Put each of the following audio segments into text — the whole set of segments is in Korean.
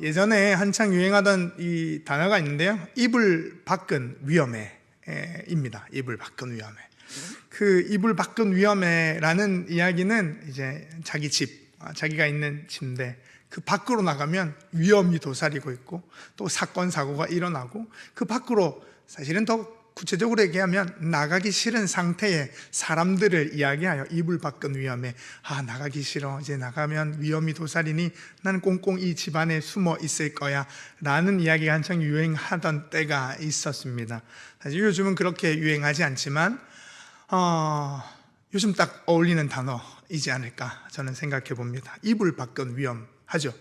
예전에 한창 유행하던 이 단어가 있는데요. 이불 밖은 위험해입니다. 이불 밖은 위험해. 그 이불 밖은 위험해라는 이야기는 이제 자기 집, 자기가 있는 침대, 그 밖으로 나가면 위험이 도사리고 있고 또 사건, 사고가 일어나고 그 밖으로 사실은 더 구체적으로 얘기하면 나가기 싫은 상태의 사람들을 이야기하여 이불 밖은 위험해. 나가기 싫어. 이제 나가면 위험이 도사리니 나는 꽁꽁 이 집 안에 숨어 있을 거야 라는 이야기가 한창 유행하던 때가 있었습니다. 사실 요즘은 그렇게 유행하지 않지만 요즘 딱 어울리는 단어이지 않을까 저는 생각해 봅니다. 이불 밖은 위험하죠.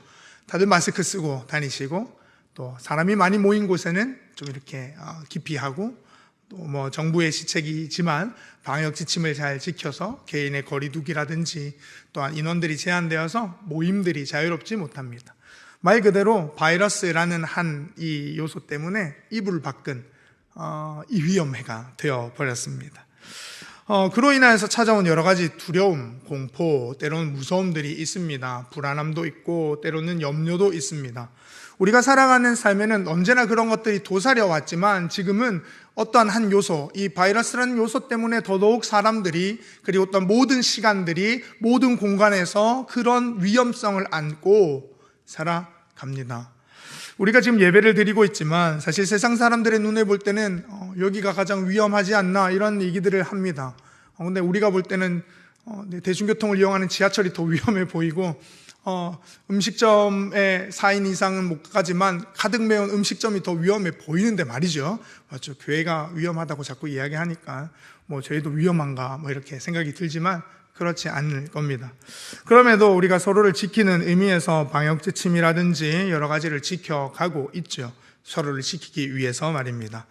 다들 마스크 쓰고 다니시고 또 사람이 많이 모인 곳에는 좀 이렇게 기피하고 또 뭐 정부의 시책이지만 방역 지침을 잘 지켜서 개인의 거리두기라든지 또한 인원들이 제한되어서 모임들이 자유롭지 못합니다. 말 그대로 바이러스라는 한 이 요소 때문에 이불 밖은 이 위험해가 되어 버렸습니다. 그로 인해서 찾아온 여러 가지 두려움, 공포, 때로는 무서움들이 있습니다. 불안함도 있고 때로는 염려도 있습니다. 우리가 살아가는 삶에는 언제나 그런 것들이 도사려 왔지만 지금은 어떠한 한 요소, 이 바이러스라는 요소 때문에 더더욱 사람들이 그리고 어떤 모든 시간들이 모든 공간에서 그런 위험성을 안고 살아갑니다. 우리가 지금 예배를 드리고 있지만 사실 세상 사람들의 눈에 볼 때는 여기가 가장 위험하지 않나 이런 얘기들을 합니다. 근데 우리가 볼 때는 대중교통을 이용하는 지하철이 더 위험해 보이고 음식점에 4인 이상은 못 가지만 가득 메운 음식점이 더 위험해 보이는데 말이죠. 맞죠? 교회가 위험하다고 자꾸 이야기하니까 뭐 저희도 위험한가 뭐 이렇게 생각이 들지만 그렇지 않을 겁니다. 그럼에도 우리가 서로를 지키는 의미에서 방역 지침이라든지 여러 가지를 지켜가고 있죠. 서로를 지키기 위해서 말입니다.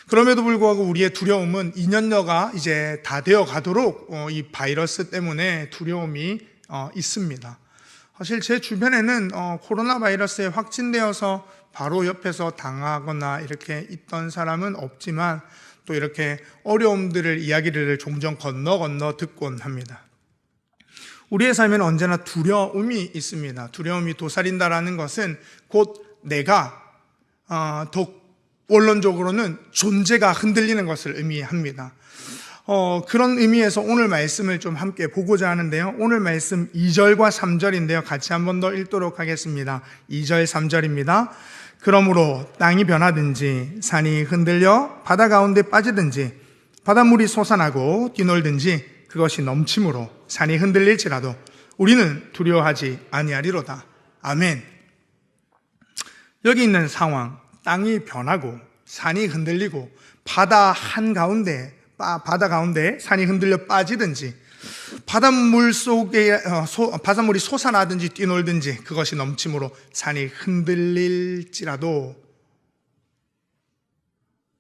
그럼에도 불구하고 우리의 두려움은 2년여가 이제 다 되어 가도록 이 바이러스 때문에 두려움이 있습니다. 사실 제 주변에는 코로나 바이러스에 확진되어서 바로 옆에서 당하거나 이렇게 있던 사람은 없지만 또 이렇게 어려움들을 이야기를 종종 건너 듣곤 합니다. 우리의 삶에는 언제나 두려움이 있습니다. 두려움이 도사린다라는 것은 곧 내가 더 원론적으로는 존재가 흔들리는 것을 의미합니다. 그런 의미에서 오늘 말씀을 좀 함께 보고자 하는데요. 오늘 말씀 2절과 3절인데요. 같이 한 번 더 읽도록 하겠습니다. 2절, 3절입니다. 그러므로 땅이 변하든지 산이 흔들려 바다 가운데 빠지든지 바닷물이 솟아나고 뛰놀든지 그것이 넘침으로 산이 흔들릴지라도 우리는 두려워하지 아니하리로다. 아멘. 여기 있는 상황, 땅이 변하고 산이 흔들리고 바다 가운데 산이 흔들려 빠지든지 바닷물이 솟아나든지 뛰놀든지 그것이 넘침으로 산이 흔들릴지라도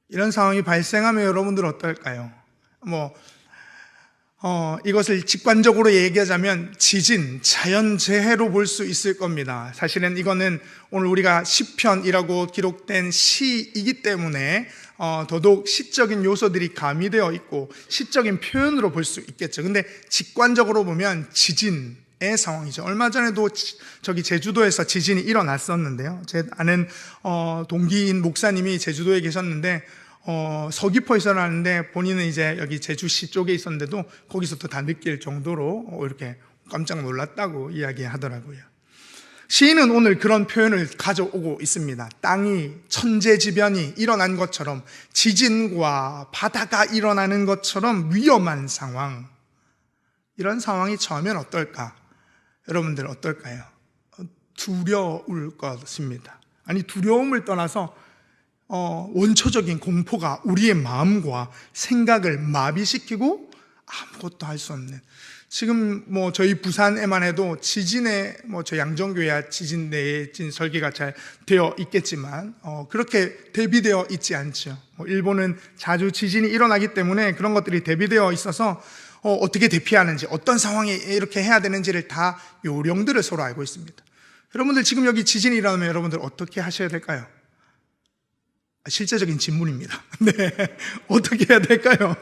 이런 상황이 발생하면 여러분들 어떨까요? 이것을 직관적으로 얘기하자면 지진, 자연재해로 볼 수 있을 겁니다. 사실은 이거는 오늘 우리가 시편이라고 기록된 시이기 때문에 더더욱 시적인 요소들이 가미되어 있고 시적인 표현으로 볼 수 있겠죠. 근데 직관적으로 보면 지진의 상황이죠. 얼마 전에도 저기 제주도에서 지진이 일어났었는데요. 제 아는 동기인 목사님이 제주도에 계셨는데 서귀포에 있었는데 본인은 이제 여기 제주시 쪽에 있었는데도 거기서도 다 느낄 정도로 이렇게 깜짝 놀랐다고 이야기하더라고요. 시인은 오늘 그런 표현을 가져오고 있습니다. 땅이 천재지변이 일어난 것처럼 지진과 바다가 일어나는 것처럼 위험한 상황, 이런 상황이 처하면 어떨까? 여러분들 어떨까요? 두려울 것입니다. 아니 두려움을 떠나서 원초적인 공포가 우리의 마음과 생각을 마비시키고 아무것도 할 수 없는, 지금 저희 부산에만 해도 지진에 저희 양정교회야 지진 내진 설계가 잘 되어 있겠지만 그렇게 대비되어 있지 않죠. 일본은 자주 지진이 일어나기 때문에 그런 것들이 대비되어 있어서 어떻게 대피하는지 어떤 상황에 이렇게 해야 되는지를 다 요령들을 서로 알고 있습니다. 여러분들 지금 여기 지진이 일어나면 여러분들 어떻게 하셔야 될까요? 실제적인 질문입니다. 네, 어떻게 해야 될까요?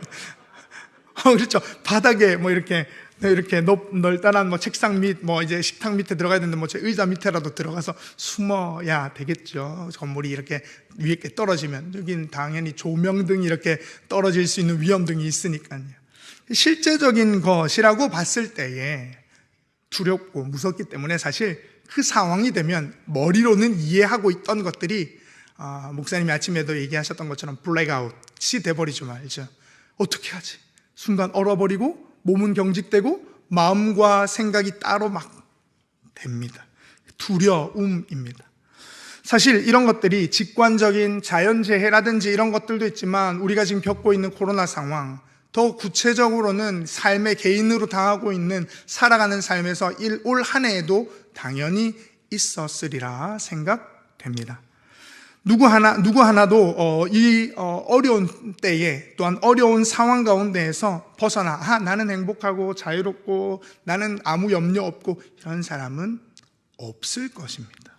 그렇죠. 바닥에 이렇게 이렇게 널따란 뭐 책상 밑, 뭐 이제 식탁 밑에 들어가야 되는데 뭐 제 의자 밑에라도 들어가서 숨어야 되겠죠. 건물이 이렇게 위에 떨어지면 여긴 당연히 조명등이 이렇게 떨어질 수 있는 위험등이 있으니까요. 실제적인 것이라고 봤을 때에 두렵고 무섭기 때문에 사실 그 상황이 되면 머리로는 이해하고 있던 것들이 목사님이 아침에도 얘기하셨던 것처럼 블랙아웃이 돼버리죠 말이죠. 어떻게 하지? 순간 얼어버리고 몸은 경직되고 마음과 생각이 따로 막 됩니다. 두려움입니다. 사실 이런 것들이 직관적인 자연재해라든지 이런 것들도 있지만 우리가 지금 겪고 있는 코로나 상황, 더 구체적으로는 삶의 개인으로 당하고 있는 살아가는 삶에서 올 한 해에도 당연히 있었으리라 생각됩니다. 누구 하나도 이 어려운 때에 또한 어려운 상황 가운데에서 벗어나 나는 행복하고 자유롭고 나는 아무 염려 없고 이런 사람은 없을 것입니다.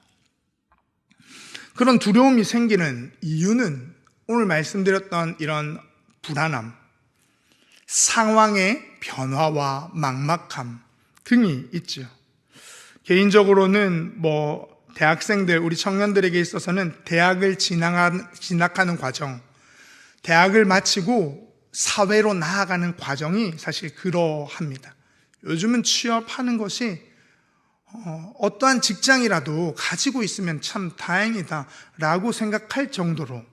그런 두려움이 생기는 이유는 오늘 말씀드렸던 이런 불안함, 상황의 변화와 막막함 등이 있죠. 개인적으로는 대학생들, 우리 청년들에게 있어서는 대학을 진학하는 과정, 대학을 마치고 사회로 나아가는 과정이 사실 그러합니다. 요즘은 취업하는 것이 어떠한 직장이라도 가지고 있으면 참 다행이다 라고 생각할 정도로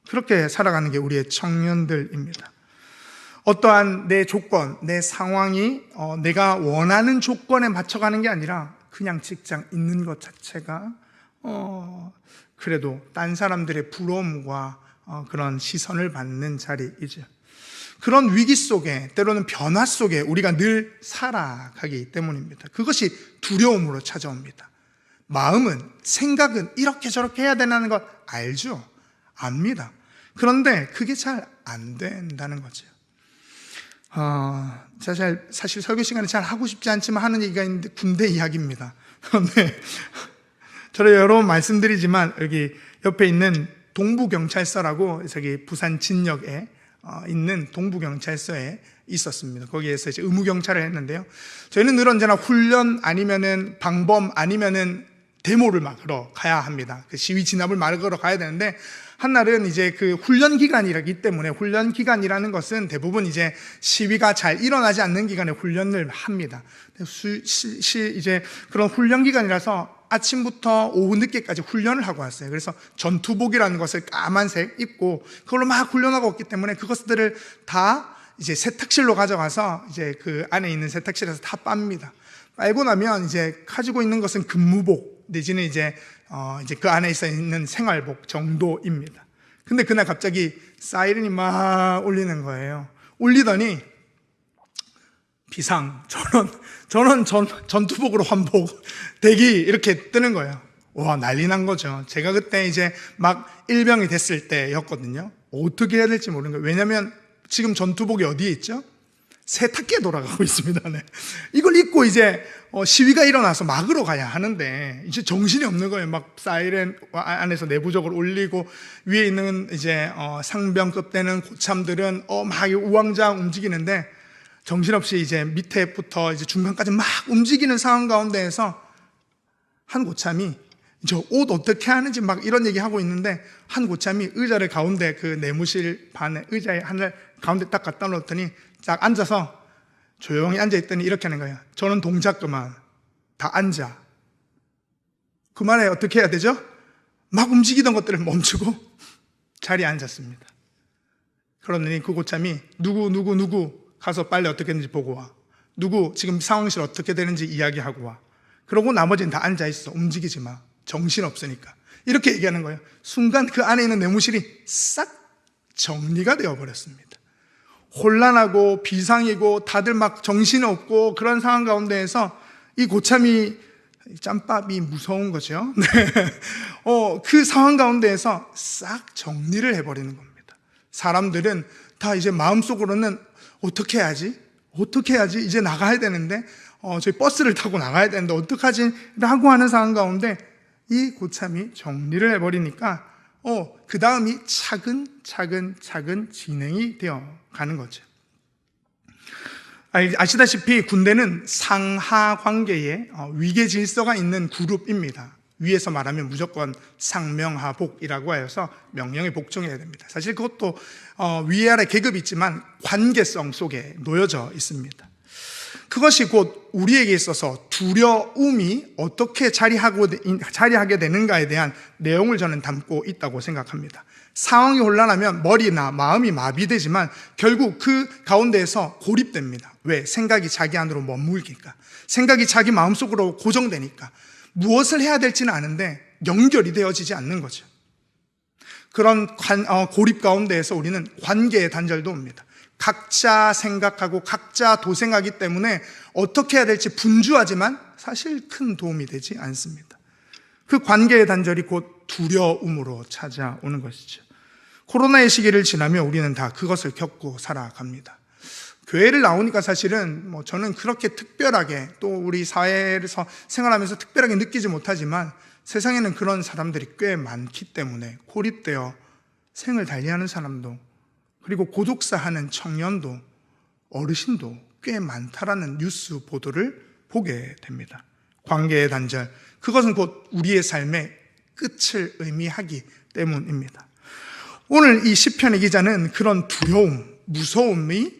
그렇게 살아가는 게 우리의 청년들입니다. 어떠한 내 조건, 내 상황이 내가 원하는 조건에 맞춰가는 게 아니라 그냥 직장 있는 것 자체가 그래도 딴 사람들의 부러움과 그런 시선을 받는 자리이죠. 그런 위기 속에, 때로는 변화 속에 우리가 늘 살아가기 때문입니다. 그것이 두려움으로 찾아옵니다. 마음은, 생각은 이렇게 저렇게 해야 되는 것 알죠? 압니다. 그런데 그게 잘 안 된다는 거죠. 사실 설교 시간에 잘 하고 싶지 않지만 하는 얘기가 있는데 군대 이야기입니다. 그런데 저를 여러 번 말씀드리지만 여기 옆에 있는 동부경찰서라고 저기 부산 진역에 있는 동부경찰서에 있었습니다. 거기에서 이제 의무경찰을 했는데요. 저희는 늘 언제나 훈련 아니면은 방범 아니면은 데모를 막으러 가야 합니다. 그 시위 진압을 막으러 가야 되는데 한날은 이제 그 훈련 기간이라기 때문에 훈련 기간이라는 것은 대부분 이제 시위가 잘 일어나지 않는 기간에 훈련을 합니다. 이제 그런 훈련 기간이라서 아침부터 오후 늦게까지 훈련을 하고 왔어요. 그래서 전투복이라는 것을 까만색 입고 그걸로 막 훈련하고 왔기 때문에 그것들을 다 이제 세탁실로 가져가서 이제 그 안에 있는 세탁실에서 다 빱니다. 빨고 나면 이제 가지고 있는 것은 근무복 내지는 이제 그 안에 있는 생활복 정도입니다. 근데 그날 갑자기 사이렌이 막 울리는 거예요. 울리더니 비상, 전원 전투복으로 환복, 대기 이렇게 뜨는 거예요. 와, 난리 난 거죠. 제가 그때 이제 막 일병이 됐을 때였거든요. 어떻게 해야 될지 모르는 거예요. 왜냐면 지금 전투복이 어디에 있죠? 세탁기에 돌아가고 있습니다. 네. 이걸 입고 이제 시위가 일어나서 막으러 가야 하는데 이제 정신이 없는 거예요. 막 사이렌 안에서 내부적으로 울리고 위에 있는 이제 상병급 되는 고참들은 막 우왕좌왕 움직이는데 정신없이 이제 밑에부터 이제 중간까지 막 움직이는 상황 가운데에서 한 고참이 저 옷 어떻게 하는지 막 이런 얘기 하고 있는데 한 고참이 의자를 가운데 그 내무실 반에 의자에 하늘 가운데 딱 갖다 놓았더니 딱 앉아서 조용히 앉아있더니 이렇게 하는 거예요. 저는 동작 그만. 다 앉아. 그 말에 어떻게 해야 되죠? 막 움직이던 것들을 멈추고 자리에 앉았습니다. 그러더니 그 고참이 누구 가서 빨리 어떻게 했는지 보고 와. 누구 지금 상황실 어떻게 되는지 이야기하고 와. 그러고 나머지는 다 앉아있어. 움직이지 마. 정신 없으니까. 이렇게 얘기하는 거예요. 순간 그 안에 있는 내무실이 싹 정리가 되어버렸습니다. 혼란하고 비상이고 다들 막 정신없고 그런 상황 가운데에서 이 고참이 짬밥이 무서운 거죠. 네. 그 상황 가운데에서 싹 정리를 해버리는 겁니다. 사람들은 다 이제 마음속으로는 어떻게 해야지? 이제 나가야 되는데 저희 버스를 타고 나가야 되는데 어떡하지? 라고 하는 상황 가운데 이 고참이 정리를 해버리니까 그 다음이 차근차근 진행이 되어 가는 거죠. 아시다시피 군대는 상하 관계에 위계 질서가 있는 그룹입니다. 위에서 말하면 무조건 상명하복이라고 하여서 명령에 복종해야 됩니다. 사실 그것도 위아래 계급이 있지만 관계성 속에 놓여져 있습니다. 그것이 곧 우리에게 있어서 두려움이 어떻게 자리하게 되는가에 대한 내용을 저는 담고 있다고 생각합니다. 상황이 혼란하면 머리나 마음이 마비되지만 결국 그 가운데에서 고립됩니다. 왜? 생각이 자기 안으로 머물기니까. 생각이 자기 마음속으로 고정되니까. 무엇을 해야 될지는 아는데 연결이 되어지지 않는 거죠. 그런 고립 가운데에서 우리는 관계의 단절도 옵니다. 각자 생각하고 각자 도생하기 때문에 어떻게 해야 될지 분주하지만 사실 큰 도움이 되지 않습니다. 그 관계의 단절이 곧 두려움으로 찾아오는 것이죠. 코로나의 시기를 지나며 우리는 다 그것을 겪고 살아갑니다. 교회를 나오니까 사실은 저는 그렇게 특별하게 또 우리 사회에서 생활하면서 특별하게 느끼지 못하지만 세상에는 그런 사람들이 꽤 많기 때문에 고립되어 생을 달리하는 사람도 그리고 고독사 하는 청년도 어르신도 꽤 많다라는 뉴스 보도를 보게 됩니다. 관계의 단절, 그것은 곧 우리의 삶의 끝을 의미하기 때문입니다. 오늘 이 시편의 기자는 그런 두려움, 무서움이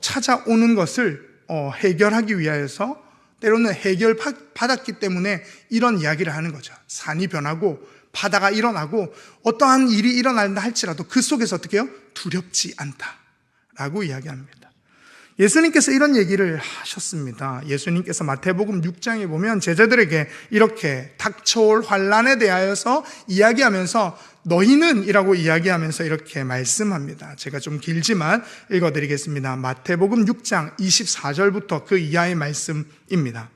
찾아오는 것을 해결하기 위하여서 때로는 해결받았기 때문에 이런 이야기를 하는 거죠. 산이 변하고 바다가 일어나고 어떠한 일이 일어난다 할지라도 그 속에서 어떻게 해요? 두렵지 않다라고 이야기합니다. 예수님께서 이런 얘기를 하셨습니다. 예수님께서 마태복음 6장에 보면 제자들에게 이렇게 닥쳐올 환난에 대하여서 이야기하면서 너희는 이라고 이야기하면서 이렇게 말씀합니다. 제가 좀 길지만 읽어드리겠습니다. 마태복음 6장 24절부터 그 이하의 말씀입니다.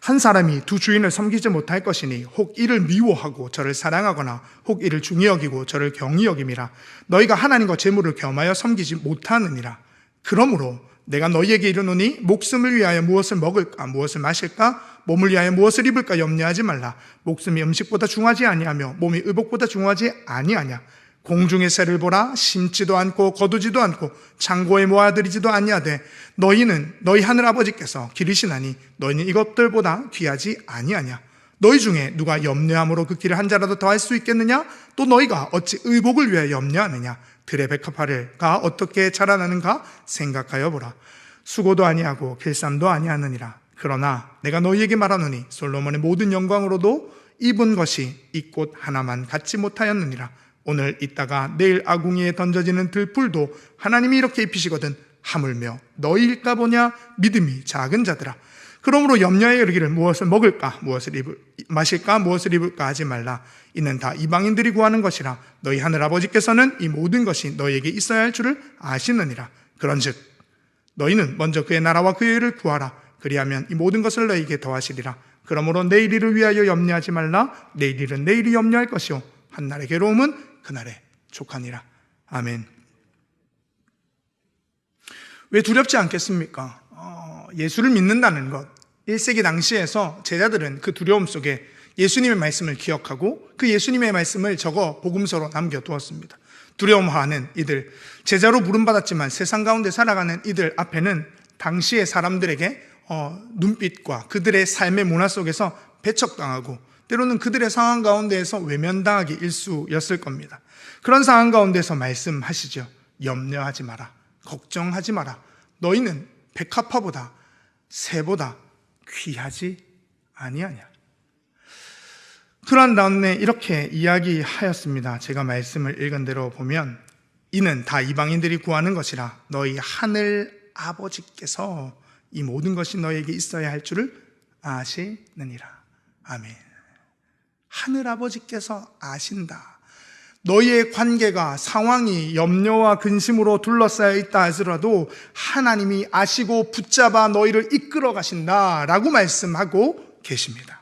한 사람이 두 주인을 섬기지 못할 것이니 혹 이를 미워하고 저를 사랑하거나 혹 이를 중히 여기고 저를 경히 여김이라. 너희가 하나님과 재물을 겸하여 섬기지 못하느니라. 그러므로 내가 너희에게 이르노니 목숨을 위하여 무엇을 먹을까 무엇을 마실까 몸을 위하여 무엇을 입을까 염려하지 말라. 목숨이 음식보다 중하지 아니하며 몸이 의복보다 중하지 아니하냐. 공중의 새를 보라. 심지도 않고 거두지도 않고 창고에 모아들이지도 아니하되 너희는 너희 하늘 아버지께서 기르시나니 너희는 이것들보다 귀하지 아니하냐. 너희 중에 누가 염려함으로 그 길을 한 자라도 더할 수 있겠느냐. 또 너희가 어찌 의복을 위하여 염려하느냐. 들의 백합화가 어떻게 자라나는가 생각하여 보라. 수고도 아니하고 길쌈도 아니하느니라. 그러나 내가 너희에게 말하노니 솔로몬의 모든 영광으로도 입은 것이 이 꽃 하나만 갖지 못하였느니라. 오늘 있다가 내일 아궁이에 던져지는 들풀도 하나님이 이렇게 입히시거든 하물며 너희일까 보냐. 믿음이 작은 자들아. 그러므로 염려에 이르기를 무엇을 먹을까 무엇을 마실까 무엇을 입을까 하지 말라. 이는 다 이방인들이 구하는 것이라. 너희 하늘 아버지께서는 이 모든 것이 너희에게 있어야 할 줄을 아시느니라. 그런즉 너희는 먼저 그의 나라와 그의 의를 구하라. 그리하면 이 모든 것을 너희에게 더하시리라. 그러므로 내일 일을 위하여 염려하지 말라. 내일 일은 내일이 염려할 것이요 한날의 괴로움은 그날에 족하니라. 아멘. 왜 두렵지 않겠습니까? 예수를 믿는다는 것, 1세기 당시에서 제자들은 그 두려움 속에 예수님의 말씀을 기억하고 그 예수님의 말씀을 적어 복음서로 남겨두었습니다. 두려움하는 이들, 제자로 부름받았지만 세상 가운데 살아가는 이들 앞에는 당시의 사람들에게 눈빛과 그들의 삶의 문화 속에서 배척당하고 때로는 그들의 상황 가운데에서 외면당하기 일쑤였을 겁니다. 그런 상황 가운데서 말씀하시죠. 염려하지 마라. 걱정하지 마라. 너희는 백합화보다 새보다 귀하지 아니하냐. 그런 다음에 이렇게 이야기하였습니다. 제가 말씀을 읽은 대로 보면 이는 다 이방인들이 구하는 것이라. 너희 하늘 아버지께서 이 모든 것이 너희에게 있어야 할 줄을 아시느니라. 아멘. 하늘 아버지께서 아신다. 너희의 관계가 상황이 염려와 근심으로 둘러싸여 있다 하더라도 하나님이 아시고 붙잡아 너희를 이끌어 가신다라고 말씀하고 계십니다.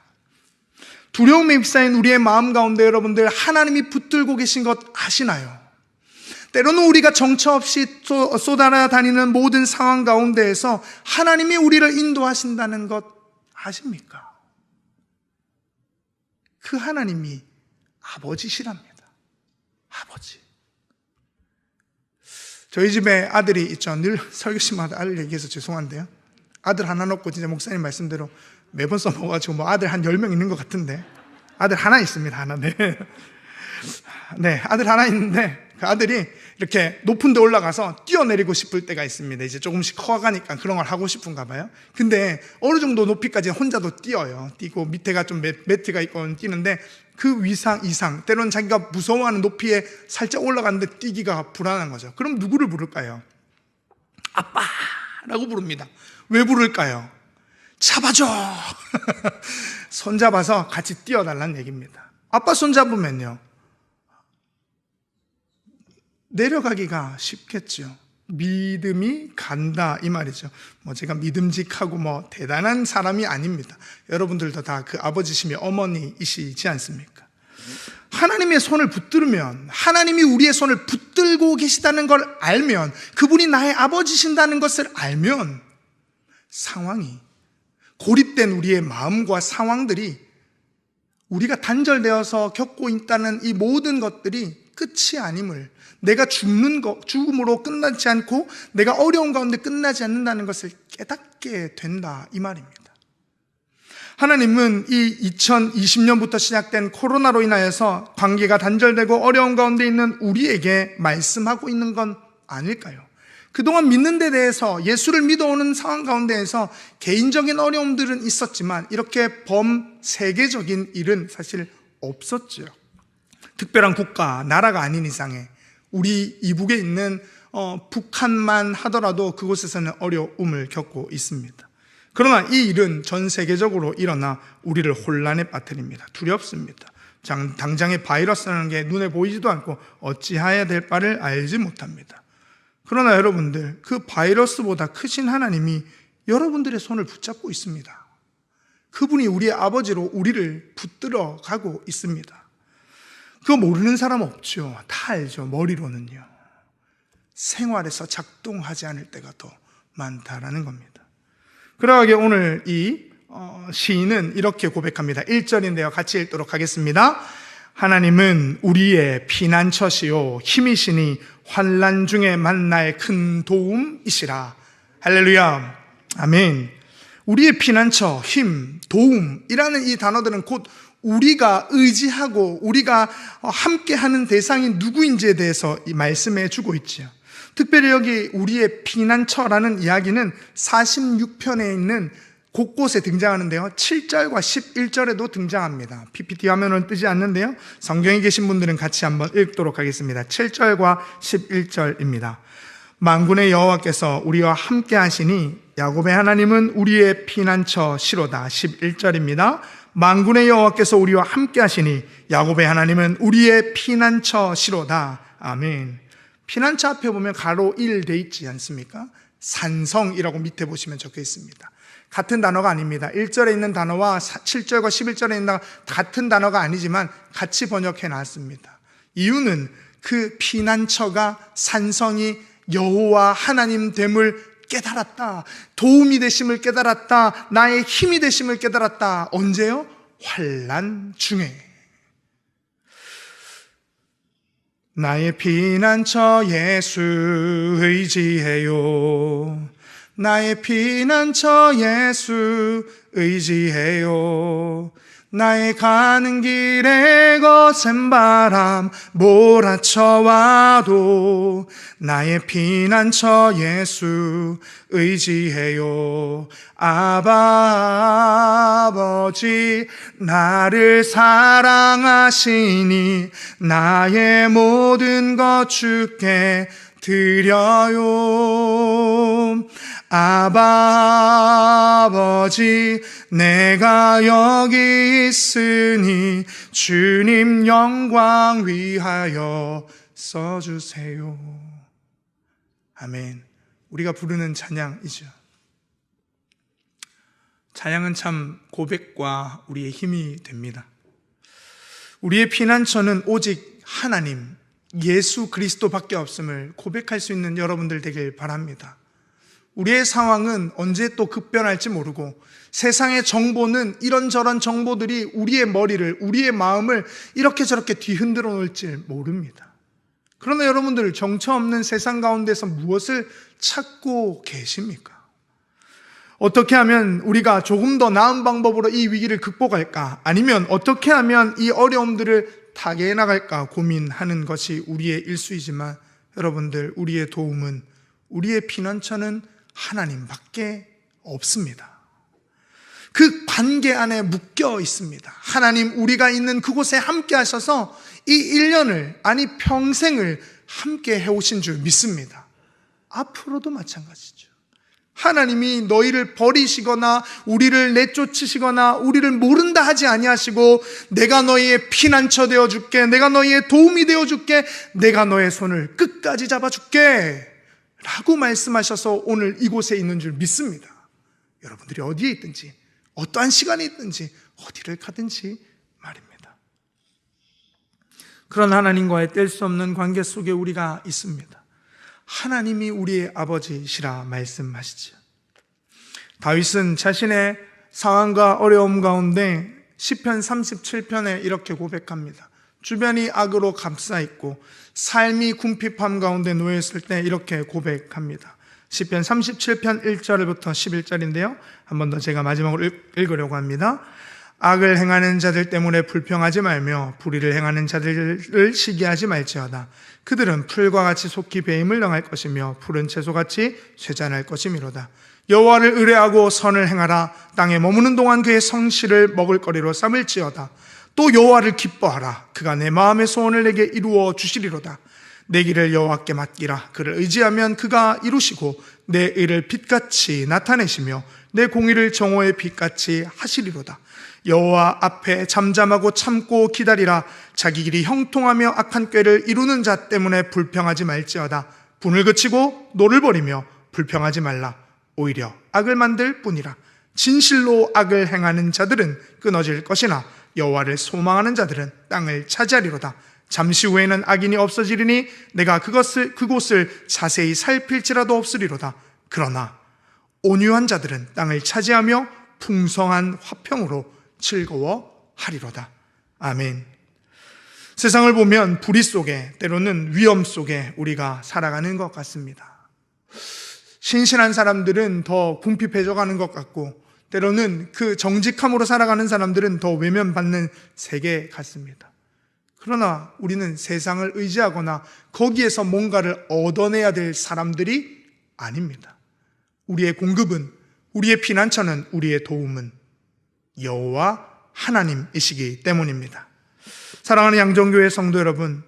두려움에 휩싸인 우리의 마음 가운데 여러분들 하나님이 붙들고 계신 것 아시나요? 때로는 우리가 정처 없이 쏟아다니는 모든 상황 가운데에서 하나님이 우리를 인도하신다는 것 아십니까? 그 하나님이 아버지시랍니다. 아버지. 저희 집에 아들이 있죠. 늘 설교시마다 아들 얘기해서 죄송한데요. 아들 하나 놓고 진짜 목사님 말씀대로 매번 써먹어가지고 뭐 아들 한 10명 있는 것 같은데, 아들 하나 있습니다. 하나. 네. 네, 아들 하나 있는데 그 아들이 이렇게 높은 데 올라가서 뛰어내리고 싶을 때가 있습니다. 이제 조금씩 커가니까 그런 걸 하고 싶은가 봐요. 근데 어느 정도 높이까지 혼자도 뛰어요. 뛰고 밑에가 좀 매트가 있고 뛰는데 그 위상 이상, 때로는 자기가 무서워하는 높이에 살짝 올라갔는데 뛰기가 불안한 거죠. 그럼 누구를 부를까요? 아빠라고 부릅니다. 왜 부를까요? 잡아줘. 손잡아서 같이 뛰어달라는 얘기입니다. 아빠 손잡으면요, 내려가기가 쉽겠죠. 믿음이 간다 이 말이죠. 제가 믿음직하고 대단한 사람이 아닙니다. 여러분들도 다 그 아버지시며 어머니이시지 않습니까? 하나님의 손을 붙들면, 하나님이 우리의 손을 붙들고 계시다는 걸 알면, 그분이 나의 아버지신다는 것을 알면, 상황이, 고립된 우리의 마음과 상황들이, 우리가 단절되어서 겪고 있다는 이 모든 것들이 끝이 아님을, 내가 죽음으로 끝나지 않고 내가 어려운 가운데 끝나지 않는다는 것을 깨닫게 된다 이 말입니다. 하나님은 이 2020년부터 시작된 코로나로 인하여서 관계가 단절되고 어려운 가운데 있는 우리에게 말씀하고 있는 건 아닐까요? 그동안 믿는 데 대해서, 예수를 믿어오는 상황 가운데에서 개인적인 어려움들은 있었지만 이렇게 범세계적인 일은 사실 없었죠. 특별한 국가, 나라가 아닌 이상에 우리 이북에 있는 북한만 하더라도 그곳에서는 어려움을 겪고 있습니다. 그러나 이 일은 전 세계적으로 일어나 우리를 혼란에 빠뜨립니다. 두렵습니다. 당장의 바이러스라는 게 눈에 보이지도 않고 어찌해야 될 바를 알지 못합니다. 그러나 여러분들, 그 바이러스보다 크신 하나님이 여러분들의 손을 붙잡고 있습니다. 그분이 우리의 아버지로 우리를 붙들어 가고 있습니다. 그거 모르는 사람 없죠. 다 알죠. 머리로는요. 생활에서 작동하지 않을 때가 더 많다라는 겁니다. 그러하게 오늘 이 시인은 이렇게 고백합니다. 1절인데요. 같이 읽도록 하겠습니다. 하나님은 우리의 피난처시요 힘이시니 환난 중에 만나의 큰 도움이시라. 할렐루야. 아멘. 우리의 피난처, 힘, 도움이라는 이 단어들은 곧 우리가 의지하고 우리가 함께하는 대상이 누구인지에 대해서 말씀해 주고 있지요. 특별히 여기 우리의 피난처라는 이야기는 46편에 있는 곳곳에 등장하는데요. 7절과 11절에도 등장합니다. PPT 화면은 뜨지 않는데요. 성경에 계신 분들은 같이 한번 읽도록 하겠습니다. 7절과 11절입니다. 만군의 여호와께서 우리와 함께 하시니 야곱의 하나님은 우리의 피난처 시로다. 11절입니다. 만군의 여호와께서 우리와 함께 하시니 야곱의 하나님은 우리의 피난처 시로다. 아멘. 피난처 앞에 보면 가로 1 돼 있지 않습니까? 산성이라고 밑에 보시면 적혀 있습니다. 같은 단어가 아닙니다. 1절에 있는 단어와 7절과 11절에 있는 단어가 같은 단어가 아니지만 같이 번역해 놨습니다. 이유는 그 피난처가 산성이 여호와 하나님 됨을 깨달았다. 도움이 되심을 깨달았다. 나의 힘이 되심을 깨달았다. 언제요? 환난 중에. 나의 피난처 예수 의지해요. 나의 피난처 예수 의지해요. 나의 가는 길에 거센 바람 몰아쳐와도 나의 피난처 예수 의지해요. 아버지 나를 사랑하시니 나의 모든 것 주께 드려요. 아버지 내가 여기 있으니 주님 영광 위하여 써주세요. 아멘. 우리가 부르는 찬양이죠. 찬양은 참 고백과 우리의 힘이 됩니다. 우리의 피난처는 오직 하나님, 예수 그리스도밖에 없음을 고백할 수 있는 여러분들 되길 바랍니다. 우리의 상황은 언제 또 급변할지 모르고 세상의 정보는 이런저런 정보들이 우리의 머리를, 우리의 마음을 이렇게 저렇게 뒤흔들어 놓을지 모릅니다. 그러나 여러분들 정처 없는 세상 가운데서 무엇을 찾고 계십니까? 어떻게 하면 우리가 조금 더 나은 방법으로 이 위기를 극복할까? 아니면 어떻게 하면 이 어려움들을 타개해 나갈까 고민하는 것이 우리의 일수이지만 여러분들, 우리의 도움은, 우리의 피난처는 하나님밖에 없습니다. 그 관계 안에 묶여 있습니다. 하나님, 우리가 있는 그곳에 함께 하셔서 이 1년을, 아니 평생을 함께 해오신 줄 믿습니다. 앞으로도 마찬가지죠. 하나님이 너희를 버리시거나 우리를 내쫓으시거나 우리를 모른다 하지 아니하시고, 내가 너희의 피난처 되어줄게, 내가 너희의 도움이 되어줄게, 내가 너의 손을 끝까지 잡아줄게 라고 말씀하셔서 오늘 이곳에 있는 줄 믿습니다. 여러분들이 어디에 있든지, 어떠한 시간에 있든지, 어디를 가든지 말입니다. 그런 하나님과의 뗄 수 없는 관계 속에 우리가 있습니다. 하나님이 우리의 아버지시라 말씀하시죠. 다윗은 자신의 상황과 어려움 가운데 시편 37편에 이렇게 고백합니다. 주변이 악으로 감싸있고 삶이 궁핍함 가운데 놓여있을 때 이렇게 고백합니다. 시편 37편 1절부터 11절인데요 한 번 더 제가 마지막으로 읽으려고 합니다. 악을 행하는 자들 때문에 불평하지 말며 불의를 행하는 자들을 시기하지 말지어다. 그들은 풀과 같이 속히 배임을 당할 것이며 푸른 채소같이 쇠잔할 것이미로다. 여호와를 의뢰하고 선을 행하라. 땅에 머무는 동안 그의 성실을 먹을거리로 삼을지어다. 또 여호와를 기뻐하라. 그가 내 마음의 소원을 내게 이루어 주시리로다. 내 길을 여호와께 맡기라. 그를 의지하면 그가 이루시고 내 의를 빛같이 나타내시며 내 공의를 정오의 빛같이 하시리로다. 여호와 앞에 잠잠하고 참고 기다리라. 자기 길이 형통하며 악한 꾀를 이루는 자 때문에 불평하지 말지어다. 분을 그치고 노를 버리며 불평하지 말라. 오히려 악을 만들 뿐이라. 진실로 악을 행하는 자들은 끊어질 것이나 여호와를 소망하는 자들은 땅을 차지하리로다. 잠시 후에는 악인이 없어지리니 내가 그곳을 자세히 살필지라도 없으리로다. 그러나 온유한 자들은 땅을 차지하며 풍성한 화평으로 즐거워하리로다. 아멘. 세상을 보면 불의 속에, 때로는 위험 속에 우리가 살아가는 것 같습니다. 신실한 사람들은 더 궁핍해져 가는 것 같고, 때로는 그 정직함으로 살아가는 사람들은 더 외면받는 세계 같습니다. 그러나 우리는 세상을 의지하거나 거기에서 뭔가를 얻어내야 될 사람들이 아닙니다. 우리의 공급은, 우리의 피난처는, 우리의 도움은 여호와 하나님이시기 때문입니다. 사랑하는 양정교회 성도 여러분,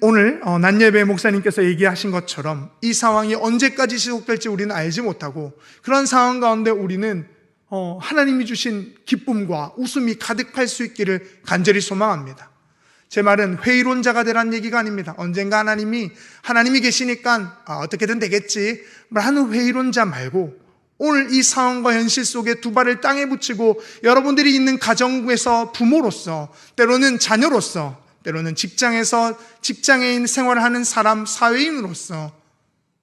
오늘 낮예배 목사님께서 얘기하신 것처럼 이 상황이 언제까지 지속될지 우리는 알지 못하고, 그런 상황 가운데 우리는 하나님이 주신 기쁨과 웃음이 가득할 수 있기를 간절히 소망합니다. 제 말은 회의론자가 되라는 얘기가 아닙니다. 언젠가 하나님이 계시니까 어떻게든 되겠지 하는 회의론자 말고, 오늘 이 상황과 현실 속에 두 발을 땅에 붙이고 여러분들이 있는 가정에서 부모로서, 때로는 자녀로서, 때로는 직장인 생활을 하는 사람, 사회인으로서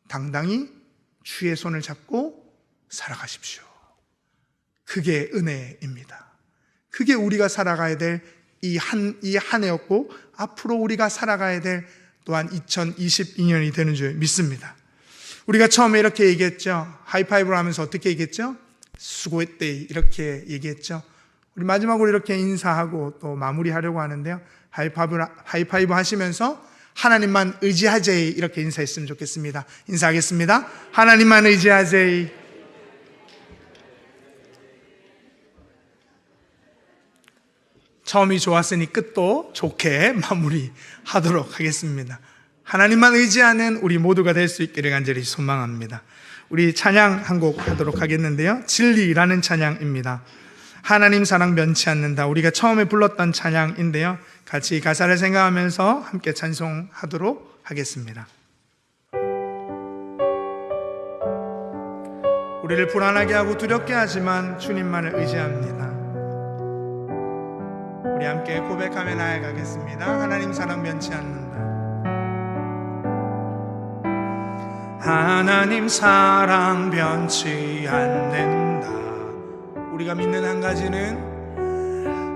당당히 주의 손을 잡고 살아가십시오. 그게 은혜입니다. 그게 우리가 살아가야 될 이 한 해였고, 앞으로 우리가 살아가야 될 또한 2022년이 되는 줄 믿습니다. 우리가 처음에 이렇게 얘기했죠. 하이파이브를 하면서 어떻게 얘기했죠? 수고했대, 이렇게 얘기했죠. 우리 마지막으로 이렇게 인사하고 또 마무리하려고 하는데요, 하이파이브 하시면서 하나님만 의지하제이, 이렇게 인사했으면 좋겠습니다. 인사하겠습니다. 하나님만 의지하제이. 처음이 좋았으니 끝도 좋게 마무리하도록 하겠습니다. 하나님만 의지하는 우리 모두가 될 수 있기를 간절히 소망합니다. 우리 찬양 한 곡 하도록 하겠는데요, 진리라는 찬양입니다. 하나님 사랑 변치 않는다, 우리가 처음에 불렀던 찬양인데요, 같이 가사를 생각하면서 함께 찬송하도록 하겠습니다. 우리를 불안하게 하고 두렵게 하지만 주님만을 의지합니다. 우리 함께 고백하며 나아가겠습니다. 하나님 사랑 변치 않는다. 하나님 사랑 변치 않는다. 우리가 믿는 한 가지는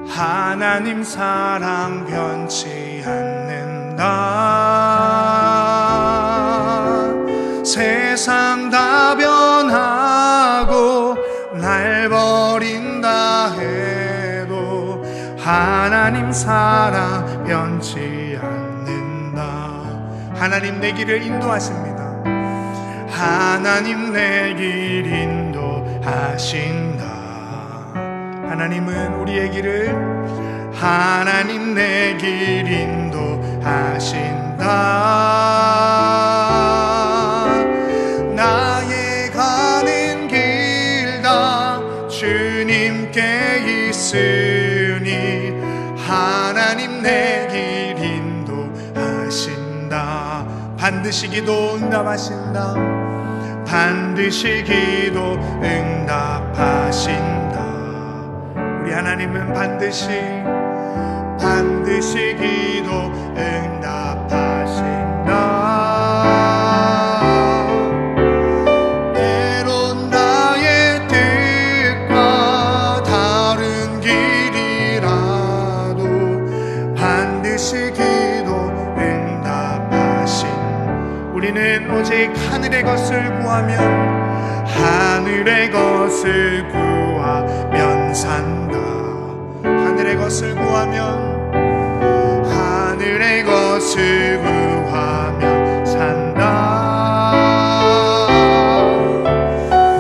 하나님 사랑 변치 않는다. 세상 다 변하고 날 버린다 해도 하나님 사랑 변치 않는다. 하나님 내 길을 인도하십니다. 하나님 내 길 인도하신다. 하나님은 우리의 길을, 하나님 내 길 인도하신다. 나의 가는 길 다 주님께 있으니 하나님 내 길 인도하신다. 반드시 기도 응답하신다. 반드시 기도 응답하신다. 우리 하나님은 반드시 기도 응답하신다. 때론 나의 뜻과 다른 길이라도 반드시 기도 응답하신, 우리는 오직 하늘의 것을 구하면, 하늘의 것을 구하면 산다. 하늘의 것을 구하면, 하늘의 것을 구하면 산다.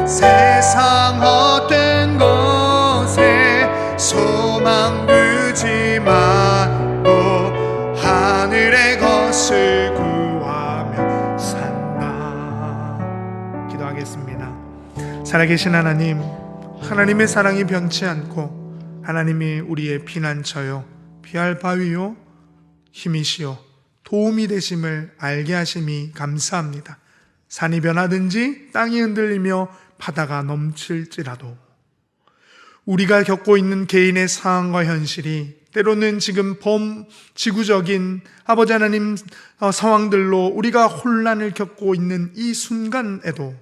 세상 헛된 것에 소망 두지 말고 하늘의 것을 구하면 산다. 기도하겠습니다. 살아계신 하나님, 하나님의 사랑이 변치 않고 하나님이 우리의 피난처요 피할 바위요 힘이시요 도움이 되심을 알게 하심이 감사합니다. 산이 변하든지 땅이 흔들리며 바다가 넘칠지라도 우리가 겪고 있는 개인의 상황과 현실이 때로는 지금 범지구적인 아버지 하나님 상황들로 우리가 혼란을 겪고 있는 이 순간에도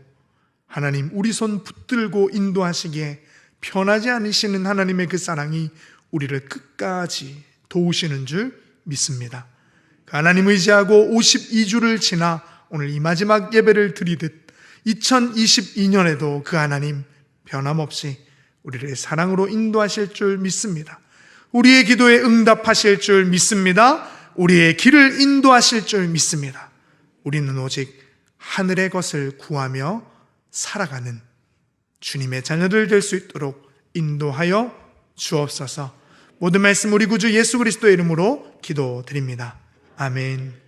하나님 우리 손 붙들고 인도하시기에 변하지 않으시는 하나님의 그 사랑이 우리를 끝까지 도우시는 줄 믿습니다. 하나님 의지하고 52주를 지나 오늘 이 마지막 예배를 드리듯 2022년에도 그 하나님 변함없이 우리를 사랑으로 인도하실 줄 믿습니다. 우리의 기도에 응답하실 줄 믿습니다. 우리의 길을 인도하실 줄 믿습니다. 우리는 오직 하늘의 것을 구하며 살아가는 주님의 자녀들 될 수 있도록 인도하여 주옵소서. 모든 말씀 우리 구주 예수 그리스도의 이름으로 기도드립니다. 아멘.